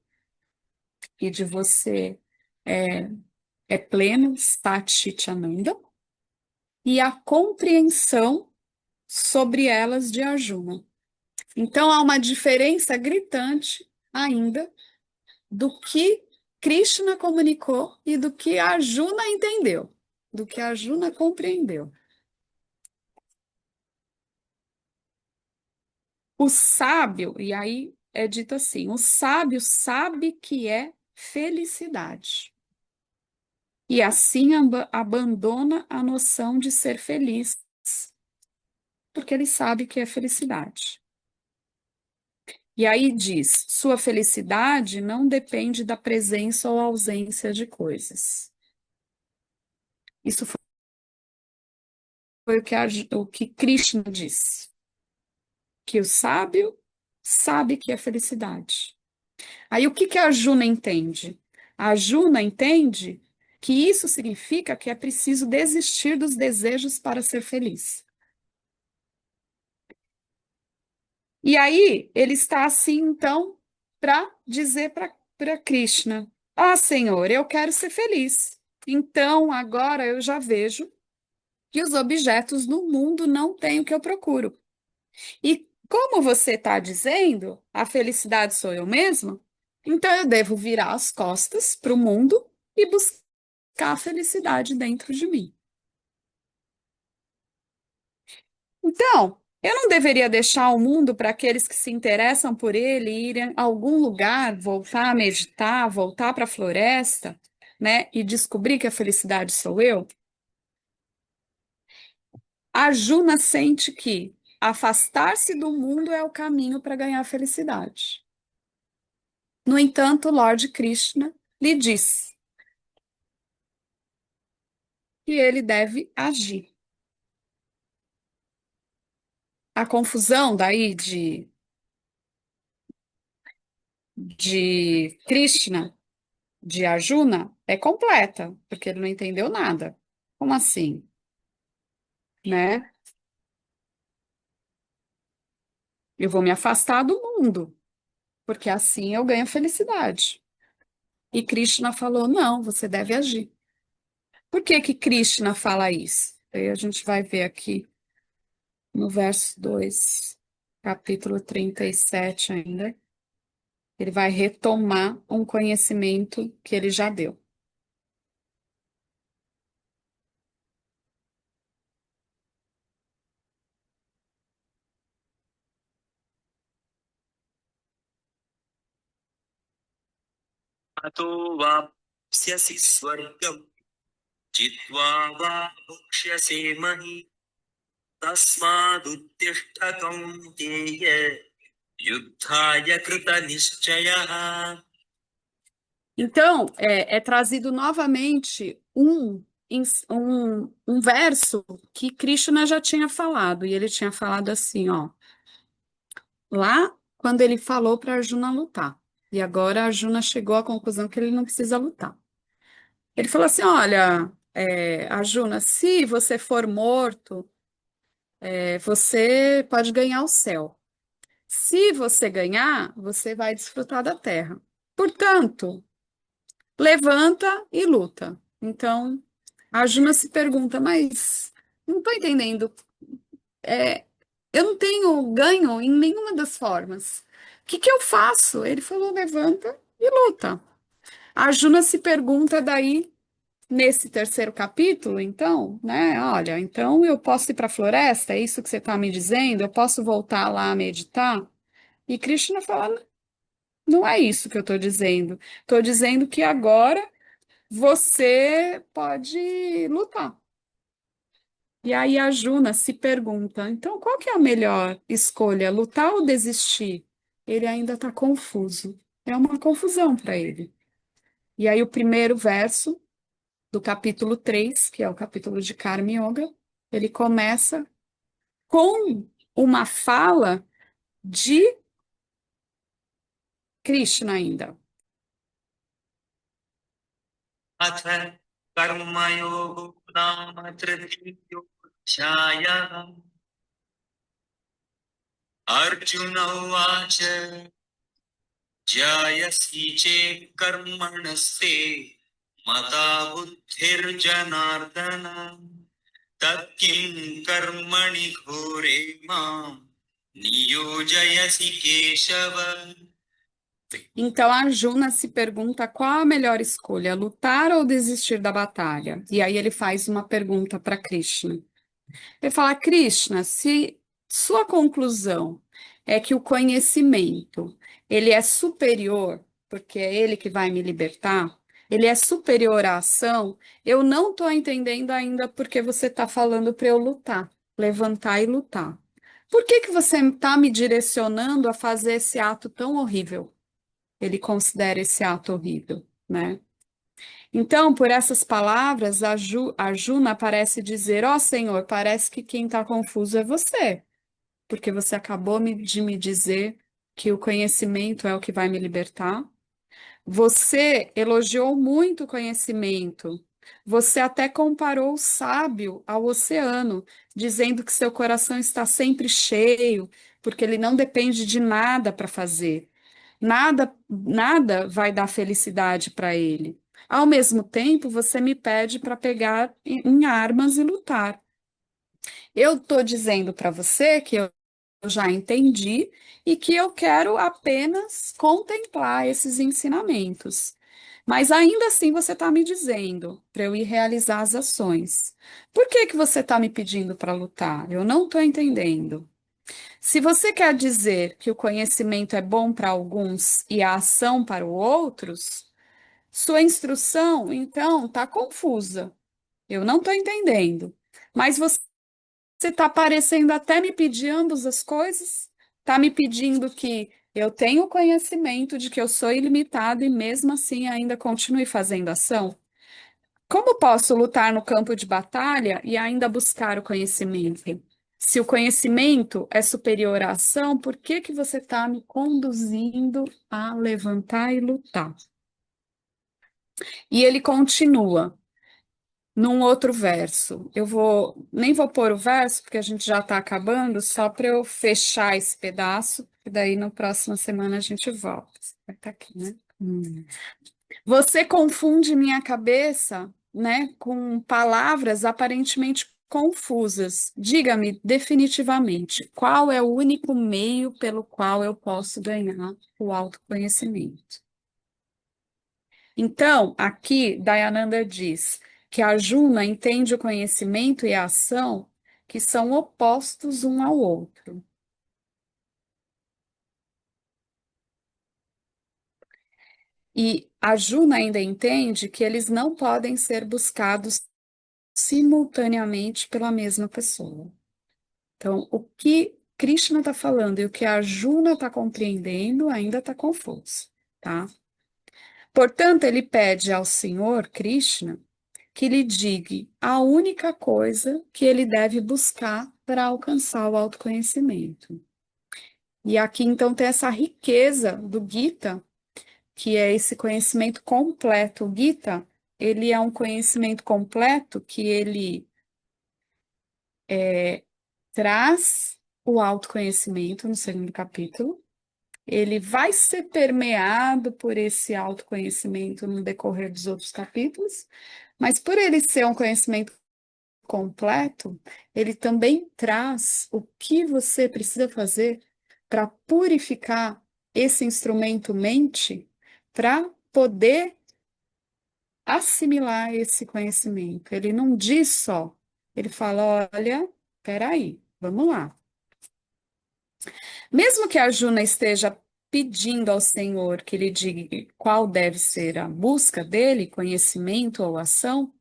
e de você é, é pleno, Sat Chit Ananda, e a compreensão sobre elas de Arjuna. Então, há uma diferença gritante ainda do que Krishna comunicou e do que Arjuna entendeu, do que Arjuna compreendeu. O sábio, e aí é dito assim, o sábio sabe que é felicidade. E assim abandona a noção de ser feliz, porque ele sabe que é felicidade. E aí diz: sua felicidade não depende da presença ou ausência de coisas. Isso foi o que Krishna disse, que o sábio sabe que é felicidade. Aí o que que a Arjuna entende? A Arjuna entende que isso significa que é preciso desistir dos desejos para ser feliz. E aí ele está assim, então, para dizer para Krishna: Ah, Senhor, eu quero ser feliz. Então agora eu já vejo que os objetos no mundo não têm o que eu procuro. E como você está dizendo, a felicidade sou eu mesma, então eu devo virar as costas para o mundo e buscar a felicidade dentro de mim. Então, eu não deveria deixar o mundo para aqueles que se interessam por ele irem a algum lugar, voltar a meditar, voltar para a floresta, né, e descobrir que a felicidade sou eu? A Juna sente que afastar-se do mundo é o caminho para ganhar felicidade. No entanto, Lord Krishna lhe diz que ele deve agir. A confusão daí de Krishna, de Arjuna, é completa, porque ele não entendeu nada. Como assim? Né? Eu vou me afastar do mundo, porque assim eu ganho felicidade. E Krishna falou: não, você deve agir. Por que que Krishna fala isso? Aí a gente vai ver aqui no verso 2, capítulo 37 ainda. Ele vai retomar um conhecimento que ele já deu. अतो वाप्स्यसि स्वर्गम् जित्वा वा भुक्ष्यसि महि तस्मादुत्तिष्ठ कौन्तेय युद्धाय कृतनिश्चयः. Então, é trazido novamente um verso que Krishna já tinha falado, e ele tinha falado assim, ó, lá quando ele falou para Arjuna lutar. E agora Arjuna chegou à conclusão que ele não precisa lutar. Ele falou assim: olha, Arjuna, se você for morto, você pode ganhar o céu. Se você ganhar, você vai desfrutar da terra. Portanto, levanta e luta. Então, a Arjuna se pergunta, mas não estou entendendo. É, eu não tenho ganho em nenhuma das formas. O que que eu faço? Ele falou, levanta e luta. A Arjuna se pergunta daí nesse terceiro capítulo, então, né? Olha, então eu posso ir para a floresta, é isso que você está me dizendo? Eu posso voltar lá a meditar? E Krishna fala, não é isso que eu estou dizendo. Estou dizendo que agora você pode lutar. E aí a Juna se pergunta, então qual que é a melhor escolha, lutar ou desistir? Ele ainda está confuso. É uma confusão para ele. E aí o primeiro verso do capítulo 3, que é o capítulo de Karma Yoga, ele começa com uma fala de Krishna ainda. अथ कर्मयोगो नाम तृतीयोऽध्यायः अर्जुन उवाच जायसि चेत् कर्मणस्ते मता बुद्धिर्जनार्दन तत्किं कर्मणि घोरे मां नियोजयसि Keshav. Então a Arjuna se pergunta qual a melhor escolha, lutar ou desistir da batalha? E aí ele faz uma pergunta para Krishna. Ele fala, Krishna, se sua conclusão é que o conhecimento, ele é superior, porque é ele que vai me libertar, ele é superior à ação, eu não estou entendendo ainda porque você está falando para eu lutar, levantar e lutar. Por que que você está me direcionando a fazer esse ato tão horrível? Ele considera esse ato horrível, né? Então, por essas palavras, Arjuna parece dizer: Ó Senhor, parece que quem está confuso é você, porque você acabou de me dizer que o conhecimento é o que vai me libertar. Você elogiou muito o conhecimento. Você até comparou o sábio ao oceano, dizendo que seu coração está sempre cheio, porque ele não depende de nada para fazer. Nada vai dar felicidade para ele. Ao mesmo tempo, você me pede para pegar em armas e lutar. Eu estou dizendo para você que eu já entendi e que eu quero apenas contemplar esses ensinamentos. Mas ainda assim você está me dizendo para eu ir realizar as ações. Por que que você está me pedindo para lutar? Eu não estou entendendo. Se você quer dizer que o conhecimento é bom para alguns e a ação para outros, sua instrução, então, está confusa. Eu não estou entendendo. Mas você está parecendo até me pedir ambas as coisas? Está me pedindo que eu tenho conhecimento de que eu sou ilimitado e mesmo assim ainda continue fazendo ação? Como posso lutar no campo de batalha e ainda buscar o conhecimento? Se o conhecimento é superior à ação, por que que você está me conduzindo a levantar e lutar? E ele continua num outro verso. Nem vou pôr o verso, porque a gente já está acabando, só para eu fechar esse pedaço, e daí na próxima semana a gente volta. Vai estar aqui, né? Você confunde minha cabeça, né, com palavras aparentemente confusas. Diga-me definitivamente, qual é o único meio pelo qual eu posso ganhar o autoconhecimento? Então, aqui, Dayananda diz que a Arjuna entende o conhecimento e a ação que são opostos um ao outro. E a Arjuna ainda entende que eles não podem ser buscados simultaneamente pela mesma pessoa. Então, o que Krishna está falando e o que a Arjuna está compreendendo ainda está confuso, tá? Portanto, ele pede ao Senhor Krishna que lhe diga a única coisa que ele deve buscar para alcançar o autoconhecimento. E aqui, então, tem essa riqueza do Gita, que é esse conhecimento completo. O Gita, ele é um conhecimento completo que ele traz o autoconhecimento no segundo capítulo. Ele vai ser permeado por esse autoconhecimento no decorrer dos outros capítulos, mas por ele ser um conhecimento completo, ele também traz o que você precisa fazer para purificar esse instrumento mente para poder assimilar esse conhecimento. Ele não diz só, ele fala: olha, peraí, vamos lá. Mesmo que a Juna esteja pedindo ao Senhor que lhe diga qual deve ser a busca dele, conhecimento ou ação,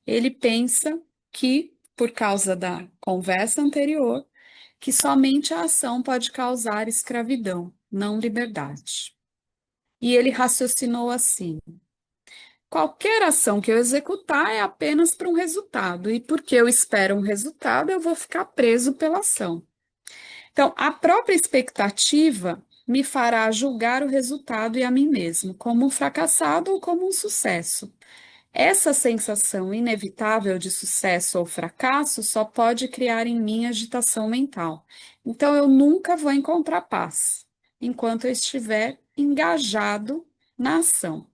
ele pensa que, por causa da conversa anterior, que somente a ação pode causar escravidão, não liberdade. E ele raciocinou assim: qualquer ação que eu executar é apenas para um resultado, e porque eu espero um resultado, eu vou ficar preso pela ação. Então, a própria expectativa me fará julgar o resultado e a mim mesmo, como um fracassado ou como um sucesso. Essa sensação inevitável de sucesso ou fracasso só pode criar em mim agitação mental. Então, eu nunca vou encontrar paz enquanto eu estiver engajado na ação.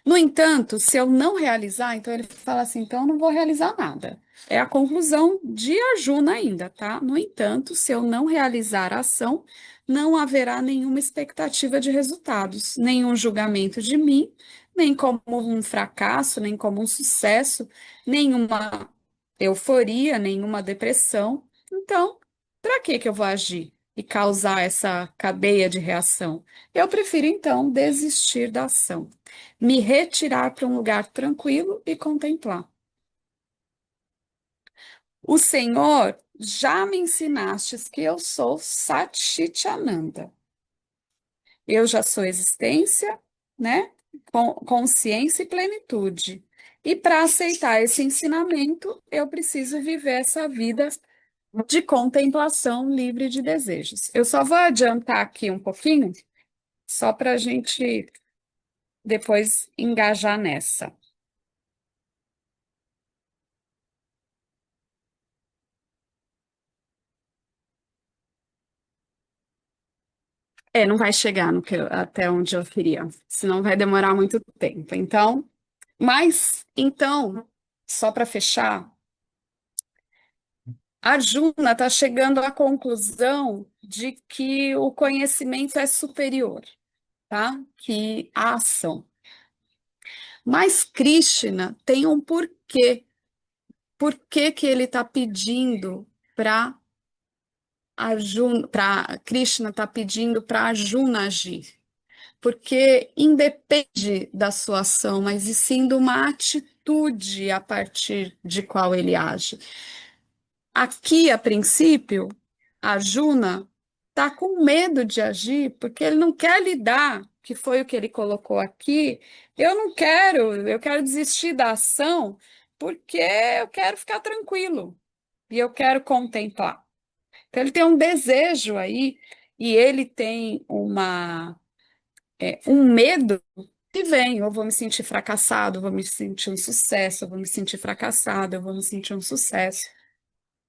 No entanto, se eu não realizar, então ele fala assim, então eu não vou realizar nada. É a conclusão de Arjuna ainda, tá? No entanto, se eu não realizar a ação, não haverá nenhuma expectativa de resultados, nenhum julgamento de mim, nem como um fracasso, nem como um sucesso, nenhuma euforia, nenhuma depressão. Então, para que eu vou agir e causar essa cadeia de reação? Eu prefiro então desistir da ação, me retirar para um lugar tranquilo e contemplar. O Senhor, já me ensinastes que eu sou Satchitananda. Eu já sou existência, né? Consciência e plenitude. E para aceitar esse ensinamento, eu preciso viver essa vida de contemplação livre de desejos. Eu só vou adiantar aqui um pouquinho, só para a gente depois engajar nessa. Não vai chegar no até onde eu queria, senão vai demorar muito tempo. Então, só para fechar, a Juna está chegando à conclusão de que o conhecimento é superior, tá? Que a ação. Mas Krishna tem um porquê. Por que que ele está pedindo para Krishna está pedindo para Arjuna agir? Porque independe da sua ação, mas e sim de uma atitude a partir de qual ele age. Aqui, a princípio, a Juna está com medo de agir porque ele não quer lidar, que foi o que ele colocou aqui. Eu quero desistir da ação porque eu quero ficar tranquilo e eu quero contemplar. Então, ele tem um desejo aí e ele tem um medo que vem, eu vou me sentir fracassado, eu vou me sentir um sucesso, eu vou me sentir fracassado, eu vou me sentir um sucesso.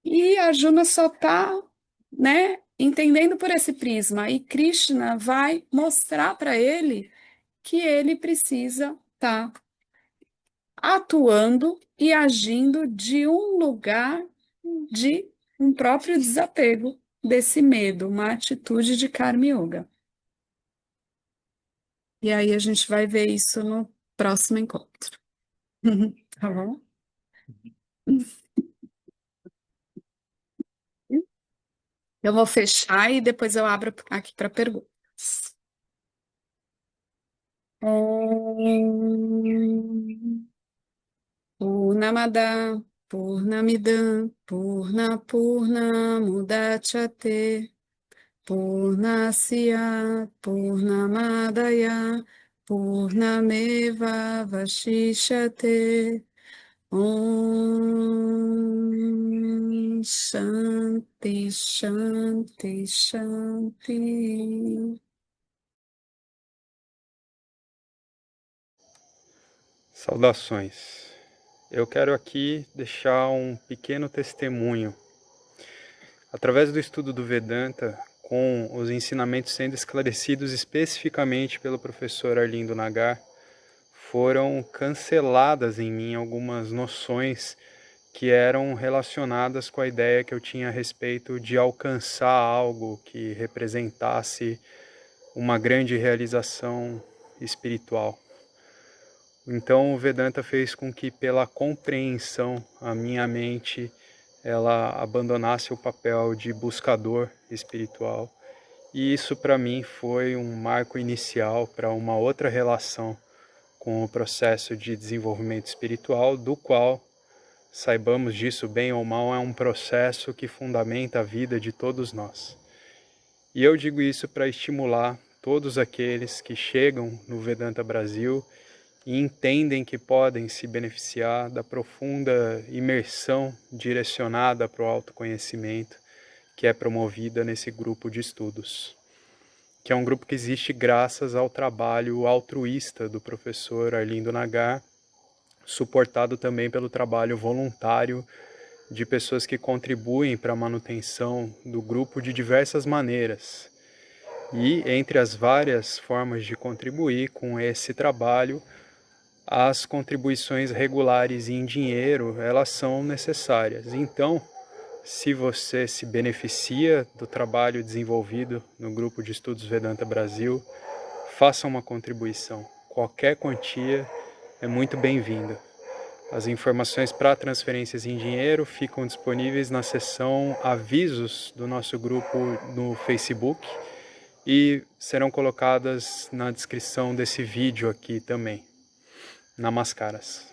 E a Juna só está, né, entendendo por esse prisma. E Krishna vai mostrar para ele que ele precisa estar atuando e agindo de um lugar de um próprio desapego desse medo, uma atitude de Karma Yoga. E aí a gente vai ver isso no próximo encontro. Tá bom? Eu vou fechar e depois eu abro aqui para perguntas. Om Purnamada Purnamidam Purna Purna Mudachyate Purnasya Purnamadaya Purnameva Vashishate. Om Shanti Shanti Shanti. Saudações. Eu quero aqui deixar um pequeno testemunho. Através do estudo do Vedanta, com os ensinamentos sendo esclarecidos especificamente pelo professor Arlindo Nagar, foram canceladas em mim algumas noções que eram relacionadas com a ideia que eu tinha a respeito de alcançar algo que representasse uma grande realização espiritual. Então o Vedanta fez com que, pela compreensão, a minha mente ela abandonasse o papel de buscador espiritual. E isso para mim foi um marco inicial para uma outra relação com o processo de desenvolvimento espiritual, do qual, saibamos disso bem ou mal, é um processo que fundamenta a vida de todos nós. E eu digo isso para estimular todos aqueles que chegam no Vedanta Brasil e entendem que podem se beneficiar da profunda imersão direcionada para o autoconhecimento que é promovida nesse grupo de estudos, que é um grupo que existe graças ao trabalho altruísta do professor Arlindo Nagar, suportado também pelo trabalho voluntário de pessoas que contribuem para a manutenção do grupo de diversas maneiras. E entre as várias formas de contribuir com esse trabalho, as contribuições regulares em dinheiro, elas são necessárias. Então, se você se beneficia do trabalho desenvolvido no Grupo de Estudos Vedanta Brasil, faça uma contribuição. Qualquer quantia é muito bem-vinda. As informações para transferências em dinheiro ficam disponíveis na seção Avisos do nosso grupo no Facebook e serão colocadas na descrição desse vídeo aqui também. Namaskaras.